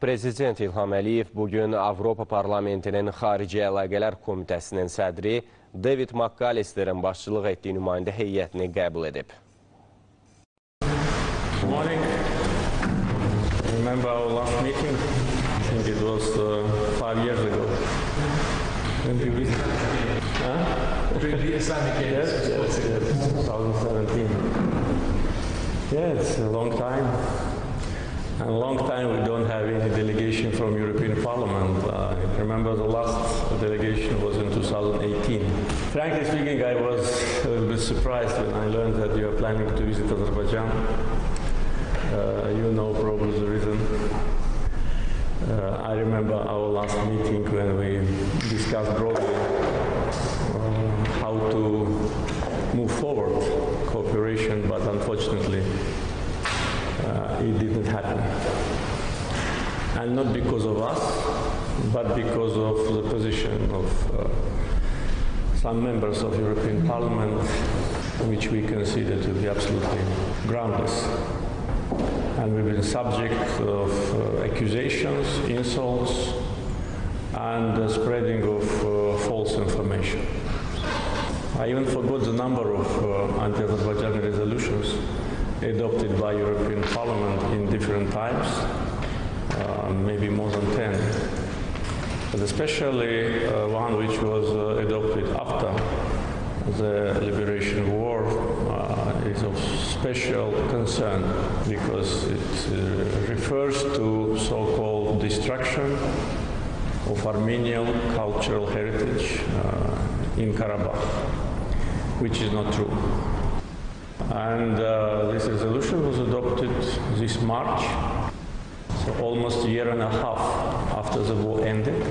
Prezident İlham Əliyev bugün Avropa Parlamentinin Xarici Əlaqələr Komitəsinin sədri DEVİD MAKALİSTERİnin başçılıq etdiyi nümayəndə heyətini qəbul edib. Good morning. I remember our last meeting. I think it was 5 years ago. When did we? During the Islamic Games. Yes, 2017. Yeah, it's a long time. And a long time we don't have any delegation from European Parliament. I remember the last delegation was in 2018. Frankly speaking, I was a little bit surprised when I learned that you are planning to visit Azerbaijan. You know probably the reason. I remember our last meeting when we discussed broadly how to move forward cooperation, but unfortunately it didn't happen. And not because of us, but because of the position of some members of European Parliament, which we consider to be absolutely groundless. And we've been subject of accusations, insults, and spreading of false information. I even forgot the number of anti-Azerbaijani resolutions adopted by European Parliament in different times, maybe more than 10. But especially one which was adopted after the Liberation War is of special concern because it refers to so-called destruction of Armenian cultural heritage in Karabakh, which is not true. And this resolution was adopted this March, so almost a year and a half after the war ended.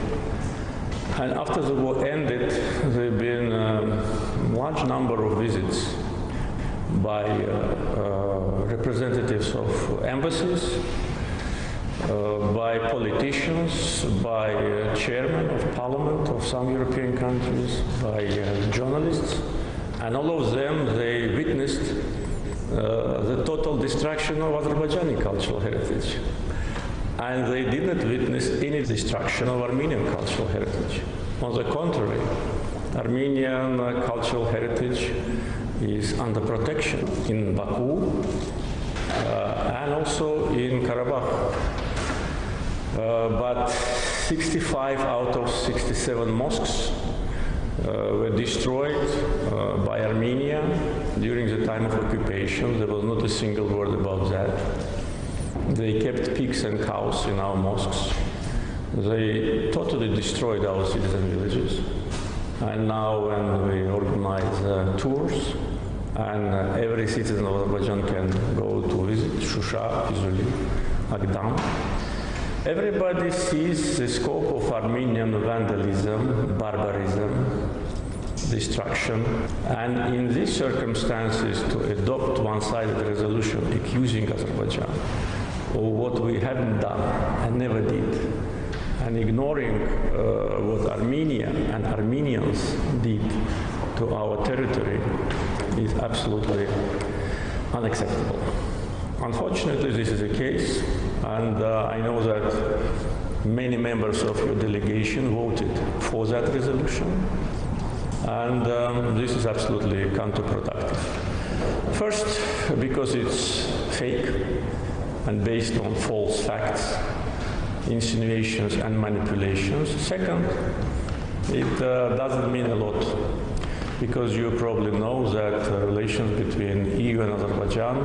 And after the war ended, there have been a large number of visits by representatives of embassies, by politicians, by chairmen of parliament of some European countries, by journalists. And all of them, they witnessed the total destruction of Azerbaijani cultural heritage. And they didn't witness any destruction of Armenian cultural heritage. On the contrary, Armenian cultural heritage is under protection in Baku and also in Karabakh. But 65 out of 67 mosques were destroyed by Armenia during the time of occupation. There was not a single word about that. They kept pigs and cows in our mosques. They totally destroyed our cities and villages. And now when we organize tours, and every citizen of Azerbaijan can go to visit Shusha, Füzuli, Agdam, everybody sees the scope of Armenian vandalism, barbarism, destruction, and in these circumstances to adopt one-sided resolution accusing Azerbaijan of what we haven't done and never did, and ignoring what Armenia and Armenians did to our territory is absolutely unacceptable. Unfortunately, this is the case, and I know that many members of your delegation voted for that resolution, and this is absolutely counterproductive. First, because it's fake and based on false facts, insinuations and manipulations. Second, it doesn't mean a lot, because you probably know that relations between EU and Azerbaijan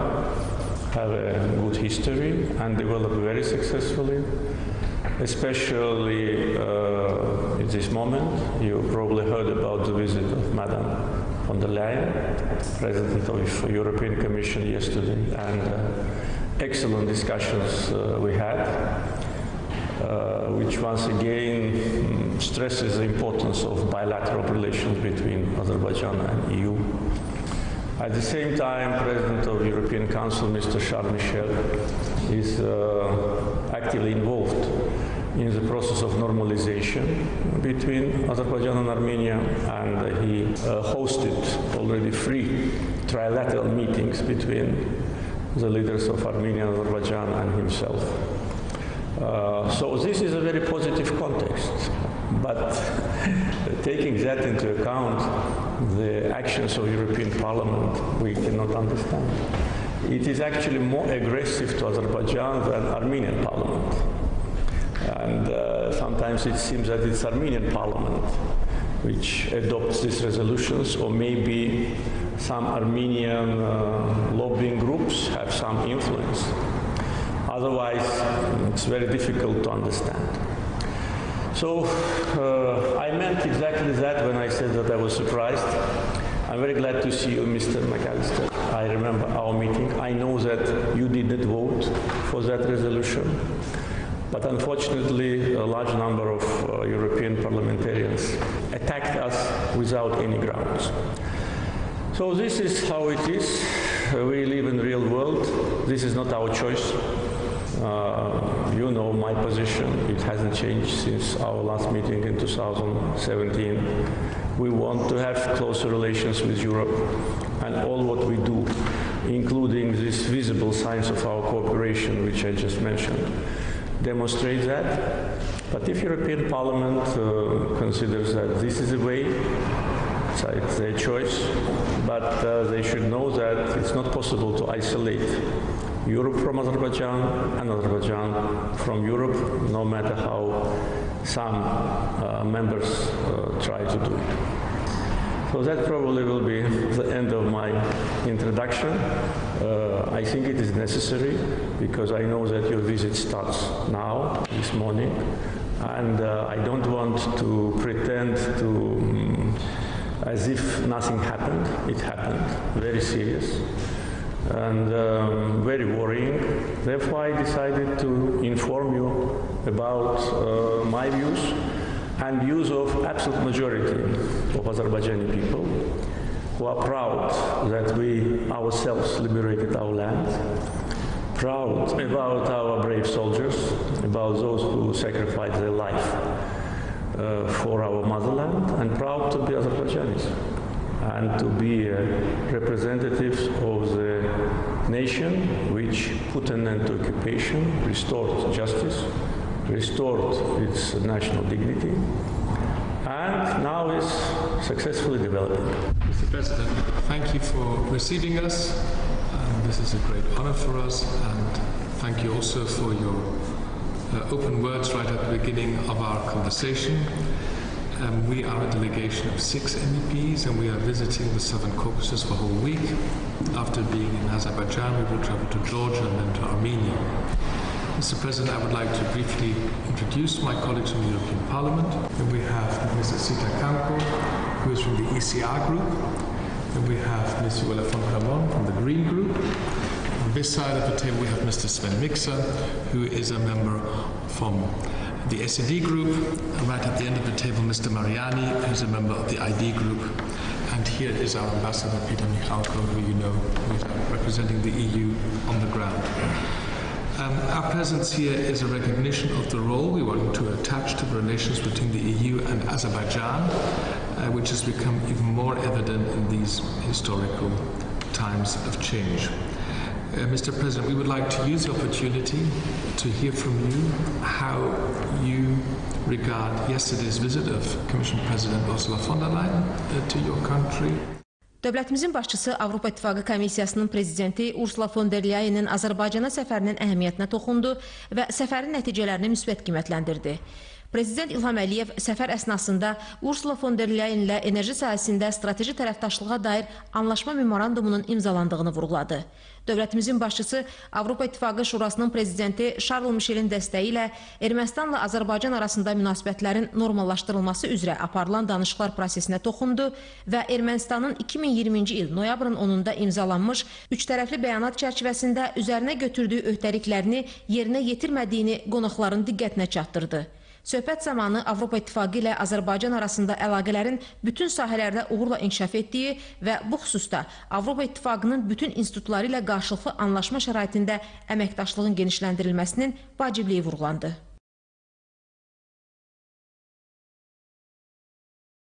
have a good history and developed very successfully, especially at this moment. You probably heard about the visit of Madam von der Leyen, President of the European Commission yesterday, and excellent discussions we had, which once again stresses the importance of bilateral relations between Azerbaijan and EU. At the same time, President of the European Council, Mr. Charles Michel, is actively involved in the process of normalization between Azerbaijan and Armenia, and he hosted already 3 trilateral meetings between the leaders of Armenia and Azerbaijan and himself. So this is a very positive context, but taking that into account, the actions of European Parliament, we cannot understand. It is actually more aggressive to Azerbaijan than Armenian Parliament. And sometimes it seems that it's Armenian Parliament which adopts these resolutions, or maybe some Armenian lobbying groups have some influence. Otherwise, it's very difficult to understand. So I meant exactly that when I said that I was surprised. I'm very glad to see you, Mr. McAllister. I remember our meeting. I know that you did not vote for that resolution, but unfortunately a large number of European parliamentarians attacked us without any grounds. So this is how it is. We live in the real world. This is not our choice. You know my position. It hasn't changed since our last meeting in 2017. We want to have closer relations with Europe, and all what we do, including this visible signs of our cooperation, which I just mentioned, demonstrate that. But if European Parliament considers that this is the way, it's their choice, but they should know that it's not possible to isolate Europe from Azerbaijan and Azerbaijan from Europe, no matter how some members try to do it. So that probably will be the end of my introduction. I think it is necessary because I know that your visit starts now, this morning, and I don't want to pretend to as if nothing happened. It happened, very serious and very worrying. Therefore, I decided to inform you about my views and views of absolute majority of Azerbaijani people who are proud that we ourselves liberated our land, proud about our brave soldiers, about those who sacrificed their life for our motherland, and proud to be Azerbaijanis and to be representatives of the nation which put an end to occupation, restored justice, restored its national dignity, and now is successfully developing. Mr. President, thank you for receiving us. This is a great honor for us, and thank you also for your open words right at the beginning of our conversation. We are a delegation of 6 MEPs, and we are visiting the Southern Caucasus for a whole week. After being in Azerbaijan, we will travel to Georgia and then to Armenia. Mr. President, I would like to briefly introduce my colleagues from the European Parliament. And we have Mr. Sita Kanko, who is from the ECR group. And we have Ms. Ulla von Kramon from the Green group. On this side of the table, we have Mr. Sven Mikser, who is a member from the SED group. And right at the end of the table, Mr. Mariani, who is a member of the ID group. And here is our ambassador, Peter Michalko, who you know, who is representing the EU on the ground. Our presence here is a recognition of the role we want to attach to the relations between the EU and Azerbaijan, which has become even more evident in these historical times of change. Mr. President, we would like to use the opportunity to hear from you how you regard yesterday's visit of Commission President Ursula von der Leyen to your country. Dövlətimizin başçısı Avropa İttifaqı Komissiyasının prezidenti Ursula von der Leyen'in Azərbaycana səfərinin əhəmiyyətinə toxundu və səfərin nəticələrini müsbət qiymətləndirdi. Prezident İlham Əliyev səfər əsnasında Ursula von der Leyen ilə enerji sahəsində strateji tərəfdaşlığa dair anlaşma memorandumunun imzalandığını vurğuladı. Dövlətimizin başçısı Avropa İttifaqı Şurasının prezidenti Charles Michelin dəstəyi ilə Ermənistanla Azərbaycan arasında münasibətlərin normallaşdırılması üzrə aparılan danışıqlar prosesinə toxundu və Ermənistanın 2020-ci il noyabrın 10-da imzalanmış üçtərəfli bəyanat çərçivəsində üzərinə götürdüyü öhdəliklərini yerinə yetirmədiyini qonaqların diqqətinə çatdırdı. Söhbət zamanı Avropa İttifaqı ilə Azərbaycan arasında əlaqələrin bütün sahələrdə uğurla inkişaf etdiyi və bu xüsusda Avropa İttifaqının bütün institutları ilə qarşılıqlı anlaşma şəraitində əməkdaşlığın genişləndirilməsinin vacibliyi vurğulandı.